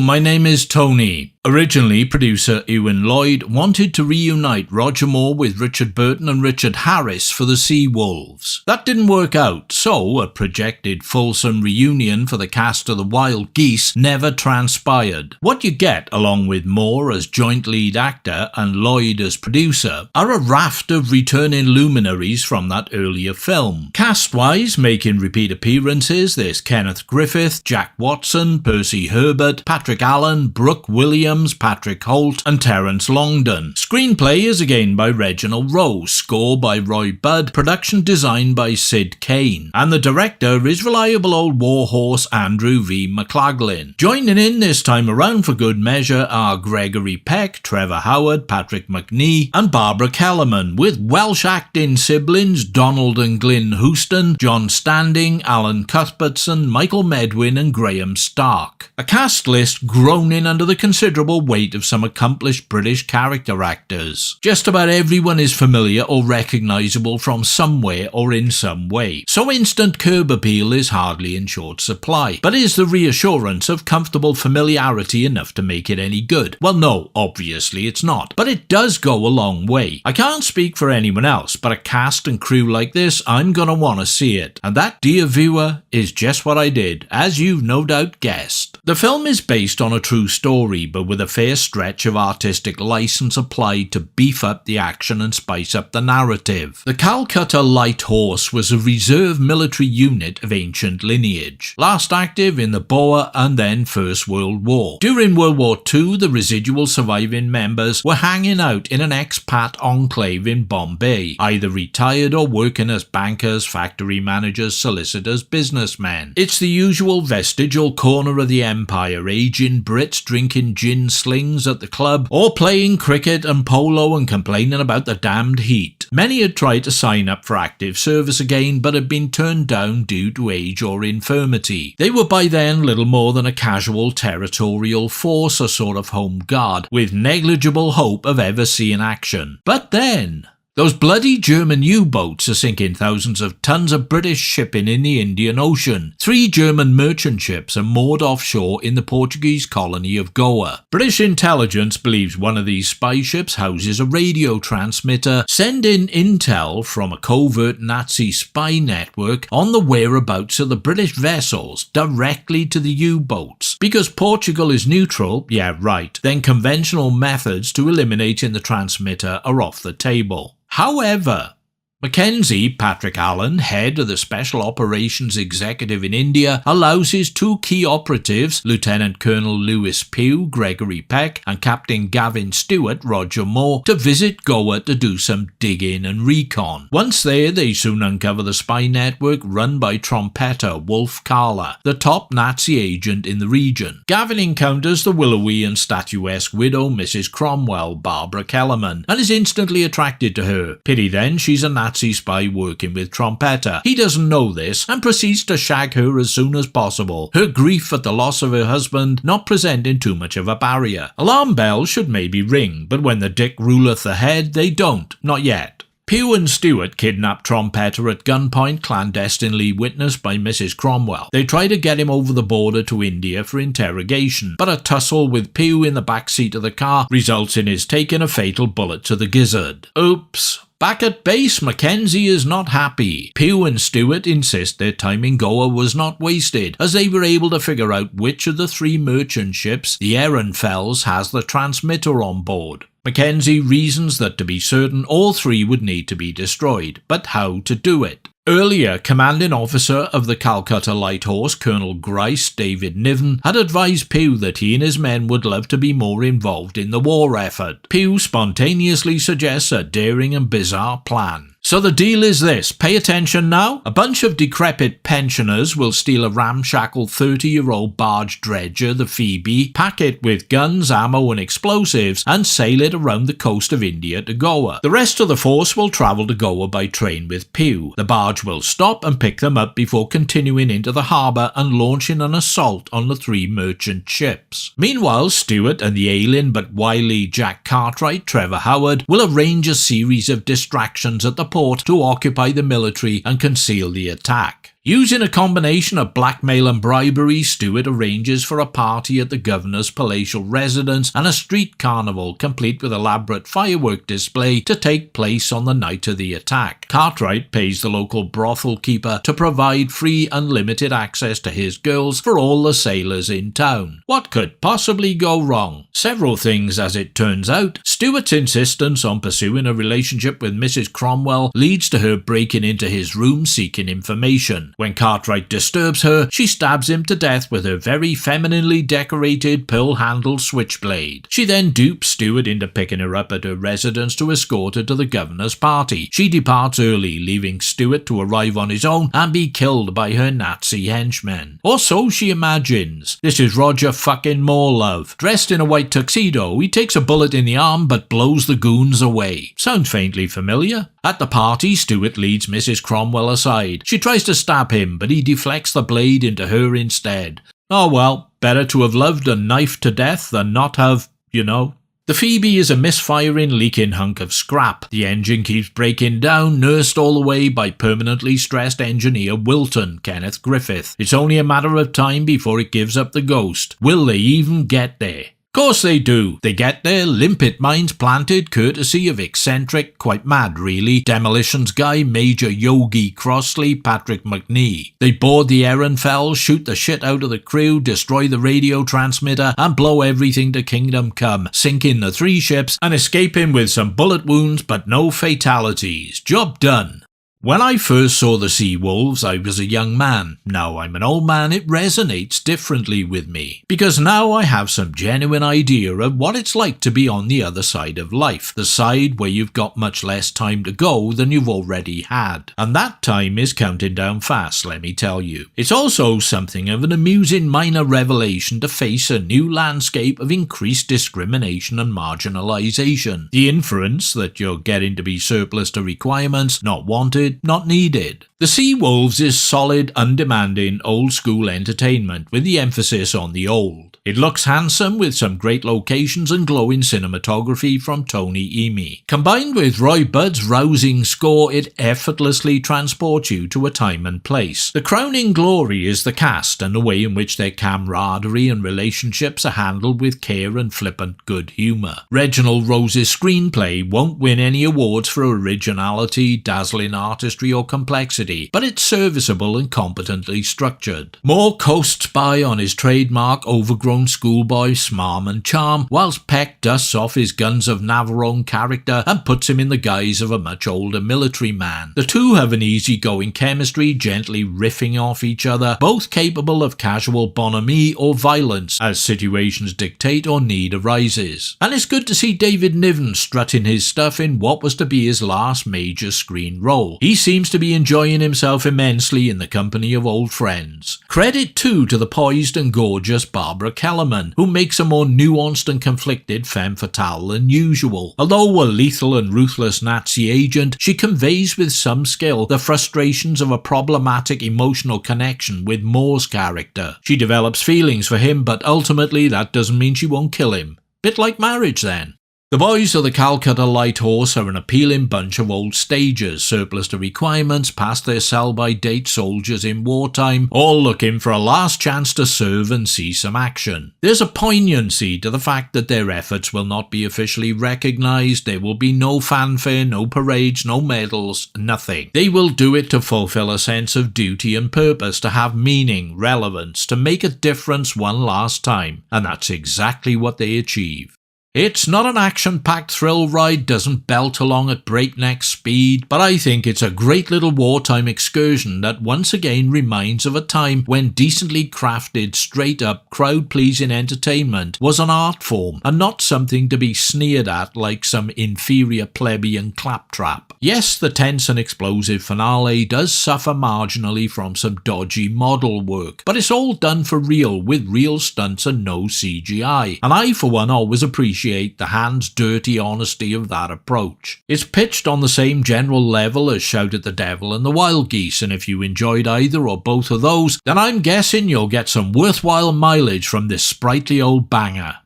my name is Tony. Originally, producer Euan Lloyd wanted to reunite Roger Moore with Richard Burton and Richard Harris for the Sea Wolves. That didn't work out, so a projected fulsome reunion for the cast of the Wild Geese never transpired. What you get, along with Moore as joint lead actor and Lloyd as producer, are a raft of returning luminaries from that earlier film. Cast-wise, making repeat appearances, there's Kenneth Griffith, Jack Watson, Percy Herbert, Patrick Allen, Brooke Williams, Patrick Holt and Terence Longdon. Screenplay is again by Reginald Rose, score by Roy Budd, production design by Sid Kane, and the director is reliable old warhorse Andrew V. McLaughlin. Joining in this time around for good measure are Gregory Peck, Trevor Howard, Patrick McNee and Barbara Kellerman, with Welsh acting siblings Donald and Glyn Houston, John Standing, Alan Cuthbertson, Michael Medwin and Graham Stark. A cast list groaning under the considerable weight of some accomplished British character actors. Just about everyone is familiar or recognisable from somewhere or in some way, so instant curb appeal is hardly in short supply. But is the reassurance of comfortable familiarity enough to make it any good? Well, no, obviously it's not, but it does go a long way. I can't speak for anyone else, but a cast and crew like this, I'm gonna want to see it. And that, dear viewer, is just what I did, as you've no doubt guessed. The film is based on a true story, but with a fair stretch of artistic license applied to beef up the action and spice up the narrative. The Calcutta Light Horse was a reserve military unit of ancient lineage, last active in the Boer and then First World War. During World War II, the residual surviving members were hanging out in an expat enclave in Bombay, either retired or working as bankers, factory managers, solicitors, businessmen. It's the usual vestigial corner of the empire, aging Brits drinking gin slings at the club, or playing cricket and polo and complaining about the damned heat. Many had tried to sign up for active service again, but had been turned down due to age or infirmity. They were by then little more than a casual territorial force, a sort of home guard, with negligible hope of ever seeing action. But then those bloody German U-boats are sinking thousands of tons of British shipping in the Indian Ocean. 3 German merchant ships are moored offshore in the Portuguese colony of Goa. British intelligence believes one of these spy ships houses a radio transmitter, sending intel from a covert Nazi spy network on the whereabouts of the British vessels directly to the U-boats. Because Portugal is neutral, yeah right, then conventional methods to eliminating the transmitter are off the table. However, Mackenzie, Patrick Allen, head of the Special Operations Executive in India, allows his 2 key operatives, Lieutenant Colonel Lewis Pugh, Gregory Peck, and Captain Gavin Stewart, Roger Moore, to visit Goa to do some digging and recon. Once there, they soon uncover the spy network run by trumpeter Wolf Kahler, the top Nazi agent in the region. Gavin encounters the willowy and statuesque widow Mrs. Cromwell, Barbara Kellerman, and is instantly attracted to her. Pity then she's a Nazi spy working with Trumpeter. He doesn't know this and proceeds to shag her as soon as possible, her grief at the loss of her husband not presenting too much of a barrier. Alarm bells should maybe ring, but when the dick ruleth the head, they don't. Not yet. Pugh and Stewart kidnap Trumpeter at gunpoint, clandestinely witnessed by Mrs. Cromwell. They try to get him over the border to India for interrogation, but a tussle with Pugh in the back seat of the car results in his taking a fatal bullet to the gizzard. Oops. Back at base, Mackenzie is not happy. Pugh and Stewart insist their time in Goa was not wasted, as they were able to figure out which of the 3 merchant ships, the Ehrenfels, has the transmitter on board. Mackenzie reasons that to be certain all 3 would need to be destroyed, but how to do it? Earlier, commanding officer of the Calcutta Light Horse, Colonel Grice, David Niven, had advised Pugh that he and his men would love to be more involved in the war effort. Pugh spontaneously suggests a daring and bizarre plan. So the deal is this, pay attention now. A bunch of decrepit pensioners will steal a ramshackle 30-year-old barge dredger, the Phoebe, pack it with guns, ammo and explosives, and sail it around the coast of India to Goa. The rest of the force will travel to Goa by train with Pugh. The barge will stop and pick them up before continuing into the harbour and launching an assault on the 3 merchant ships. Meanwhile, Stewart and the ailing but wily Jack Cartwright, Trevor Howard, will arrange a series of distractions at the port to occupy the military and conceal the attack. Using a combination of blackmail and bribery, Stewart arranges for a party at the governor's palatial residence and a street carnival complete with elaborate firework display to take place on the night of the attack. Cartwright pays the local brothel keeper to provide free unlimited access to his girls for all the sailors in town. What could possibly go wrong? Several things, as it turns out. Stewart's insistence on pursuing a relationship with Mrs. Cromwell leads to her breaking into his room seeking information. When Cartwright disturbs her, she stabs him to death with her very femininely decorated pearl-handled switchblade. She then dupes Stewart into picking her up at her residence to escort her to the governor's party. She departs early, leaving Stewart to arrive on his own and be killed by her Nazi henchmen. Or so she imagines. This is Roger fucking Moore, love. Dressed in a white tuxedo, he takes a bullet in the arm but blows the goons away. Sounds faintly familiar? At the party, Stewart leads Mrs. Cromwell aside. She tries to stab him, but he deflects the blade into her instead. Oh well, better to have loved and knifed to death than not have, you know. The Phoebe is a misfiring, leaking hunk of scrap. The engine keeps breaking down, nursed all the way by permanently stressed engineer Wilton, Kenneth Griffith. It's only a matter of time before it gives up the ghost. Will they even get there? Course they do. They get there, limpet mines planted, courtesy of eccentric, quite mad really, demolitions guy Major Yogi Crossley, Patrick McNee. They board the Ehrenfels, shoot the shit out of the crew, destroy the radio transmitter, and blow everything to Kingdom Come, sinking the 3 ships and escaping with some bullet wounds but no fatalities. Job done. When I first saw the Sea Wolves, I was a young man. Now I'm an old man, it resonates differently with me. Because now I have some genuine idea of what it's like to be on the other side of life. The side where you've got much less time to go than you've already had. And that time is counting down fast, let me tell you. It's also something of an amusing minor revelation to face a new landscape of increased discrimination and marginalisation. The inference that you're getting to be surplus to requirements, not wanted, not needed. The Sea Wolves is solid, undemanding, old-school entertainment with the emphasis on the old. It looks handsome with some great locations and glowing cinematography from Tony Emi. Combined with Roy Budd's rousing score, it effortlessly transports you to a time and place. The crowning glory is the cast and the way in which their camaraderie and relationships are handled with care and flippant good humour. Reginald Rose's screenplay won't win any awards for originality, dazzling artistry or complexity, but it's serviceable and competently structured. Moore coasts by on his trademark overgrown schoolboy smarm and charm, whilst Peck dusts off his Guns of Navarone character and puts him in the guise of a much older military man. The two have an easygoing chemistry, gently riffing off each other, both capable of casual bonhomie or violence as situations dictate or need arises. And it's good to see David Niven strutting his stuff in what was to be his last major screen role. He seems to be enjoying himself immensely in the company of old friends. Credit too to the poised and gorgeous Barbara Kellerman, who makes a more nuanced and conflicted femme fatale than usual. Although a lethal and ruthless Nazi agent, she conveys with some skill the frustrations of a problematic emotional connection with Moore's character. She develops feelings for him, but ultimately that doesn't mean she won't kill him. Bit like marriage then. The boys of the Calcutta Light Horse are an appealing bunch of old stagers, surplus to requirements, past their sell-by-date soldiers in wartime, all looking for a last chance to serve and see some action. There's a poignancy to the fact that their efforts will not be officially recognised, there will be no fanfare, no parades, no medals, nothing. They will do it to fulfil a sense of duty and purpose, to have meaning, relevance, to make a difference one last time, and that's exactly what they achieve. It's not an action-packed thrill ride, doesn't belt along at breakneck speed, but I think it's a great little wartime excursion that once again reminds of a time when decently crafted, straight-up, crowd-pleasing entertainment was an art form and not something to be sneered at like some inferior plebeian claptrap. Yes, the tense and explosive finale does suffer marginally from some dodgy model work, but it's all done for real with real stunts and no CGI, and I for one always appreciate the hands-dirty honesty of that approach. It's pitched on the same general level as Shout at the Devil and the Wild Geese, and if you enjoyed either or both of those, then I'm guessing you'll get some worthwhile mileage from this sprightly old banger.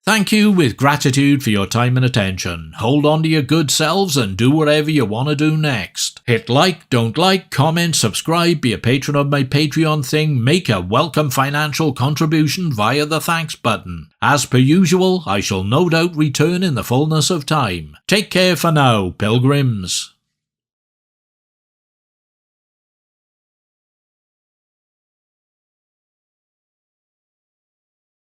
Thank you with gratitude for your time and attention. Hold on to your good selves and do whatever you want to do next. Hit like, don't like, comment, subscribe, be a patron of my Patreon thing, make a welcome financial contribution via the thanks button. As per usual, I shall no doubt return in the fullness of time. Take care for now, pilgrims.